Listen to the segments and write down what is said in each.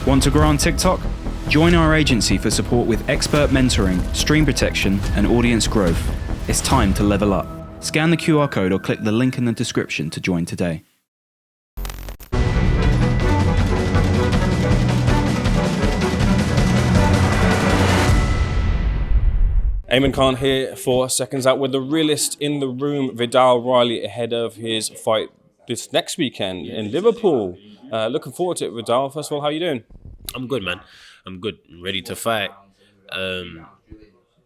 Want to grow on TikTok? Join our agency for support with expert mentoring, stream protection, and audience growth. It's time to level up. Scan the QR code or click the link in the description to join today. Amir Khan here for Seconds Out with the realist in the room, Vidal Riley, ahead of his fight this next weekend in Liverpool. Looking forward to it, Vidal. First of all, how are you doing? I'm good, man. I'm good. I'm ready to fight.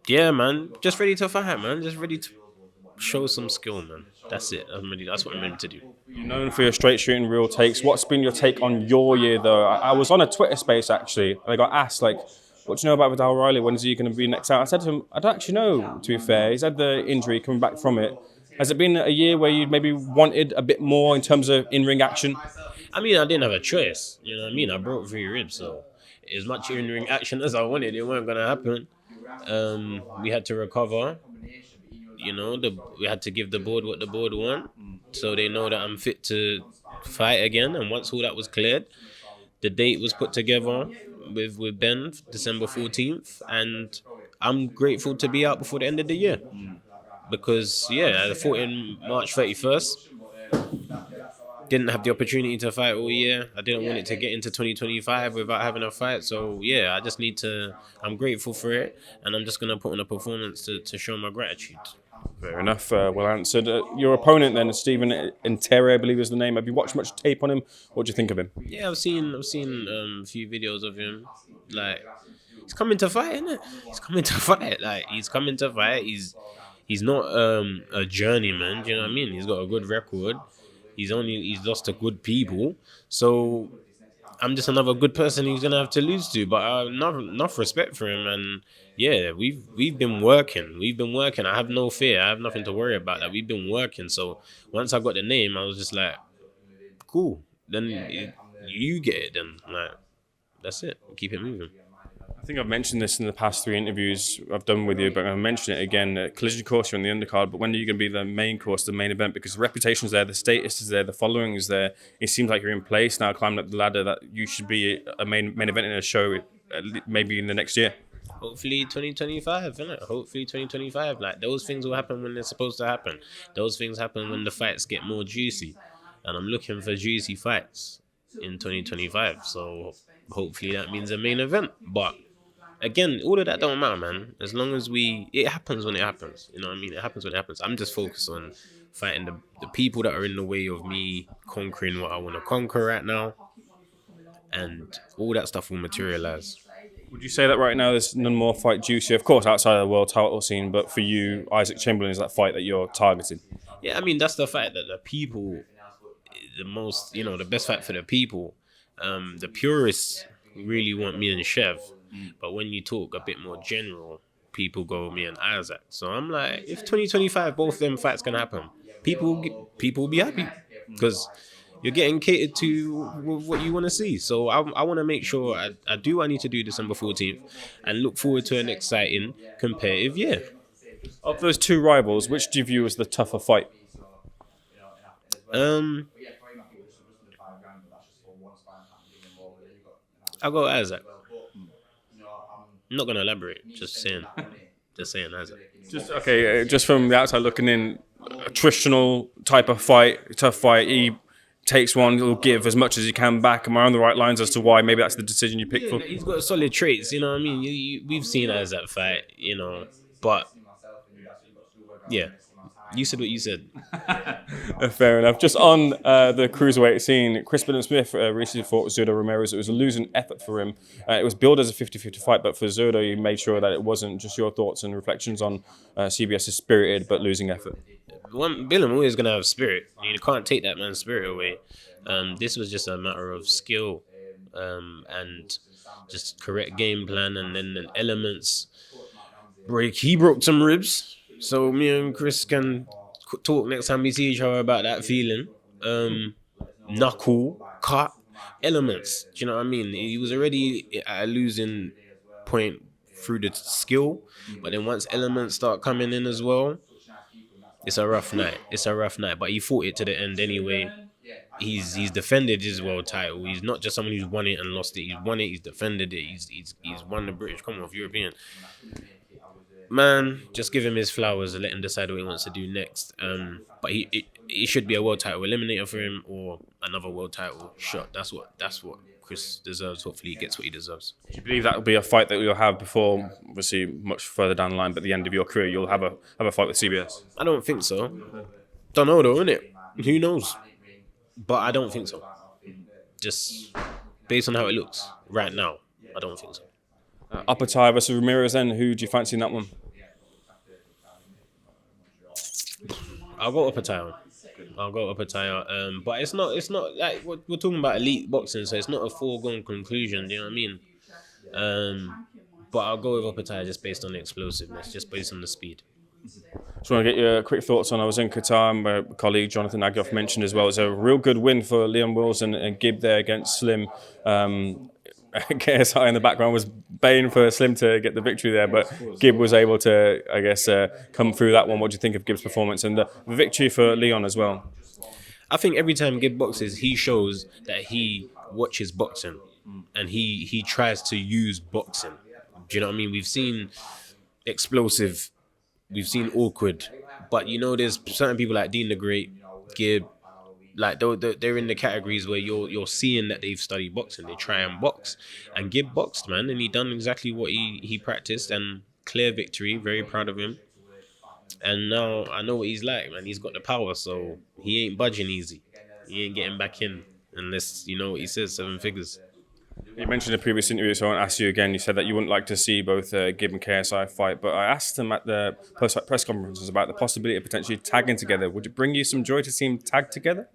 Yeah, man. Just ready to fight, man. Just ready to show some skill, man. That's it. I'm ready. That's what I'm ready to do. You're known for your straight shooting, real takes. What's been your take on your year, though? I was on a Twitter space, actually, and I got asked, like, what do you know about Vidal Riley? When is he going to be next out? I said to him, I don't actually know, to be fair. He's had the injury coming back from it. Has it been a year where you maybe wanted a bit more in terms of in-ring action? I mean, I didn't have a choice. You know what I mean? I broke 3 ribs, so as much in-ring action as I wanted, it weren't going to happen. We had to recover. You know, we had to give the board what the board want, so they know that I'm fit to fight again. And once all that was cleared, the date was put together with Ben, December 14th, and I'm grateful to be out before the end of the year. Because, yeah, I fought in March 31st. Didn't have the opportunity to fight all year. I didn't want it to get into 2025 without having a fight. So, yeah, I just need to... I'm grateful for it, and I'm just going to put on a performance to show my gratitude. Fair enough. Well answered. Your opponent then, Steve Ntere, I believe is the name. Have you watched much tape on him? What do you think of him? Yeah, I've seen a few videos of him. Like, he's coming to fight, isn't it? He's coming to fight. Like, he's coming to fight. He's not a journeyman. Do you know what I mean? He's got a good record. He's lost to good people. So I'm just another good person he's gonna have to lose to. But enough respect for him. And yeah, we've been working. I have no fear. I have nothing to worry about. Like, we've been working. So once I got the name, I was just like, cool. Then you get it. Then like, that's it. Keep it moving. I think I've mentioned this in the past 3 interviews I've done with you, but I'm going to mention it again. Collision course, you're on the undercard, but when are you going to be the main course, the main event? Because the reputation's there, the status is there, the following is there. It seems like you're in place now, climbing up the ladder, that you should be a main event in a show maybe in the next year. Hopefully 2025, innit? Hopefully 2025. Like, those things will happen when they're supposed to happen. Those things happen when the fights get more juicy. And I'm looking for juicy fights in 2025. So hopefully that means a main event. But again, all of that don't matter, man. As long as it happens when it happens. You know what I mean? It happens when it happens. I'm just focused on fighting the people that are in the way of me conquering what I want to conquer right now. And all that stuff will materialize. Would you say that right now there's none more fight juicy? Of course, outside of the world title scene, but for you, Isaac Chamberlain is that fight that you're targeting? Yeah, I mean, that's the fight that the people, the best fight for the people. The purists really want me and Chev. But when you talk a bit more general, people go me and Isaac. So I'm like, if 2025, both of them fights can happen, people will be happy because you're getting catered to what you want to see. So I want to make sure I do what I need to do December 14th and look forward to an exciting competitive year. Of those 2 rivals, which do you view as the tougher fight? I'll go Isaac. I'm not going to elaborate. Just saying Isaac. Just from the outside looking in, a traditional type of fight, tough fight. He takes one, he'll give as much as he can back. Am I on the right lines as to why maybe that's the decision you picked for? He's got solid traits, you know what I mean? We've seen Isaac fight, you know, but yeah. You said what you said. Fair enough. Just on the cruiserweight scene, Crispin and Smith recently fought Zurdo Ramirez. It was a losing effort for him. It was billed as a 50-50 fight, but for Zurdo, you made sure that it wasn't. Just your thoughts and reflections on CBS's spirited but losing effort. Billum always going to have spirit. You can't take that man's spirit away. This was just a matter of skill and just correct game plan and then the elements break. He broke some ribs. So me and Chris can talk next time we see each other about that feeling. Knuckle, cut, elements. Do you know what I mean? He was already at a losing point through the skill. But then once elements start coming in as well, it's a rough night. But he fought it to the end anyway. he's defended his world title. He's not just someone who's won it and lost it. He's won it. He's defended it. He's won the British Commonwealth European. Man, just give him his flowers and let him decide what he wants to do next. But he should be a world title eliminator for him or another world title shot. That's what Chris deserves. Hopefully he gets what he deserves. Do you believe that will be a fight that you'll have before, obviously much further down the line, but at the end of your career, you'll have a fight with CBS? I don't think so. Don't know though, innit? Who knows? But I don't think so. Just based on how it looks right now, I don't think so. Upper tie versus Ramirez then, who do you fancy in that one? I'll go upper tie. But it's not like we're talking about elite boxing, so it's not a foregone conclusion. Do you know what I mean? But I'll go with upper tie just based on the explosiveness, just based on the speed. Just want to get your quick thoughts on. I was in Qatar, and my colleague Jonathan Agyoff mentioned as well. It's a real good win for Leon Wills and Gib there against Slim. KSI in the background was baying for Slim to get the victory there, but Gib was able to, I guess, come through that one. What do you think of Gib's performance and the victory for Leon as well? I think every time Gib boxes, he shows that he watches boxing and he tries to use boxing. Do you know what I mean? We've seen explosive, we've seen awkward, but you know, there's certain people like Dean the Great, Gib, like they're in the categories where you're seeing that they've studied boxing. They try and box, and Gib boxed, man, and he done exactly what he practiced, and clear victory. Very proud of him. And now I know what he's like, man. He's got the power, so he ain't budging easy. He ain't getting back in unless you know what he says, 7 figures. You mentioned in a previous interview, so I won't ask you again. You said that you wouldn't like to see both Gib and KSI fight, but I asked him at the post-fight press conferences about the possibility of potentially tagging together. Would it bring you some joy to see them tag together?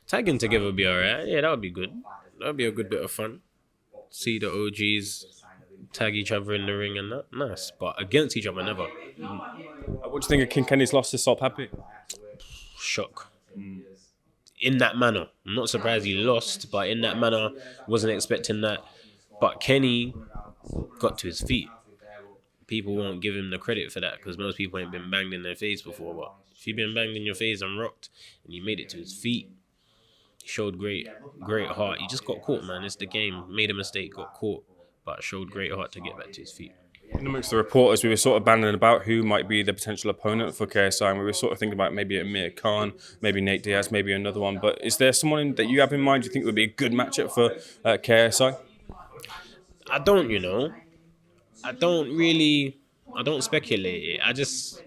Tagging together would be alright. Yeah, that would be good. That would be a good bit of fun. See the OGs tag each other in the ring and that. Nice. But against each other, never. What do you think of King Kenny's loss to Salt Happy? Shock. In that manner. I'm not surprised he lost, but in that manner, wasn't expecting that. But Kenny got to his feet. People won't give him the credit for that because most people ain't been banged in their face before. But if you've been banged in your face and rocked and you made it to his feet, he showed great heart. He just got caught, man. It's the game. Made a mistake, got caught, but showed great heart to get back to his feet. In amongst the reporters, we were sort of banding about who might be the potential opponent for KSI, and we were sort of thinking about maybe Amir Khan, maybe Nate Diaz, maybe another one. But is there someone that you have in mind you think would be a good matchup for KSI? I don't, you know. I don't speculate it. I just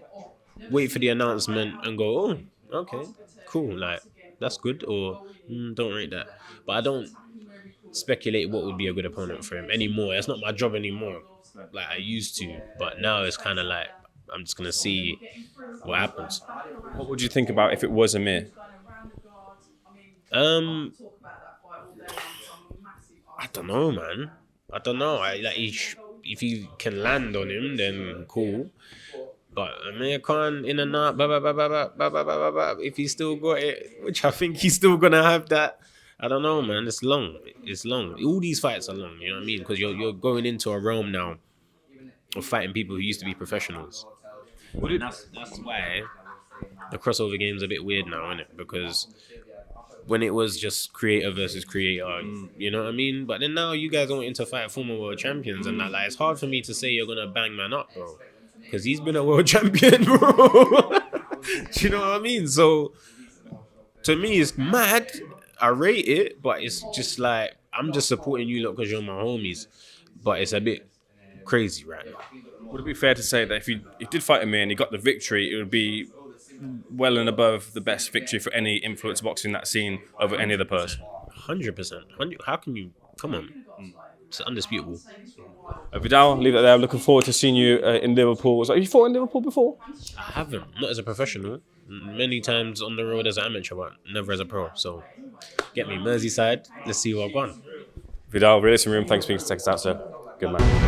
wait for the announcement and go, oh, okay, cool, like, that's good, or don't rate that. But I don't speculate what would be a good opponent for him anymore. That's not my job anymore, like I used to. But now it's kind of like, I'm just going to see what happens. What would you think about if it was Amir? I don't know, man. I don't know. If you can land on him, then cool. But Amir Khan in and out, if he's still got it, which I think he's still gonna have that. I don't know, man. It's long. All these fights are long. You know what I mean? Because you're going into a realm now of fighting people who used to be professionals. That's why the crossover game's a bit weird now, isn't it? Because when it was just creator versus creator, you know what I mean? But then now you guys are wanting to fight former world champions, and that, like, it's hard for me to say you're gonna bang man up, bro, because he's been a world champion, bro. Do you know what I mean? So to me, it's mad. I rate it, but it's just like, I'm just supporting you lot because you're my homies. But it's a bit crazy right now. Would it be fair to say that if he did fight Amir and he got the victory, it would be well and above the best victory for any influence boxing that scene over any other person? 100%. How can you? Come on. It's undisputable. Vidal, leave it there. I'm looking forward to seeing you in Liverpool. Have you fought in Liverpool before? I haven't. Not as a professional. Many times on the road as an amateur, but never as a pro. So get me Merseyside. Let's see who I've won. Vidal, RILIST Room. Thanks for being Seconds Out, sir. Good man.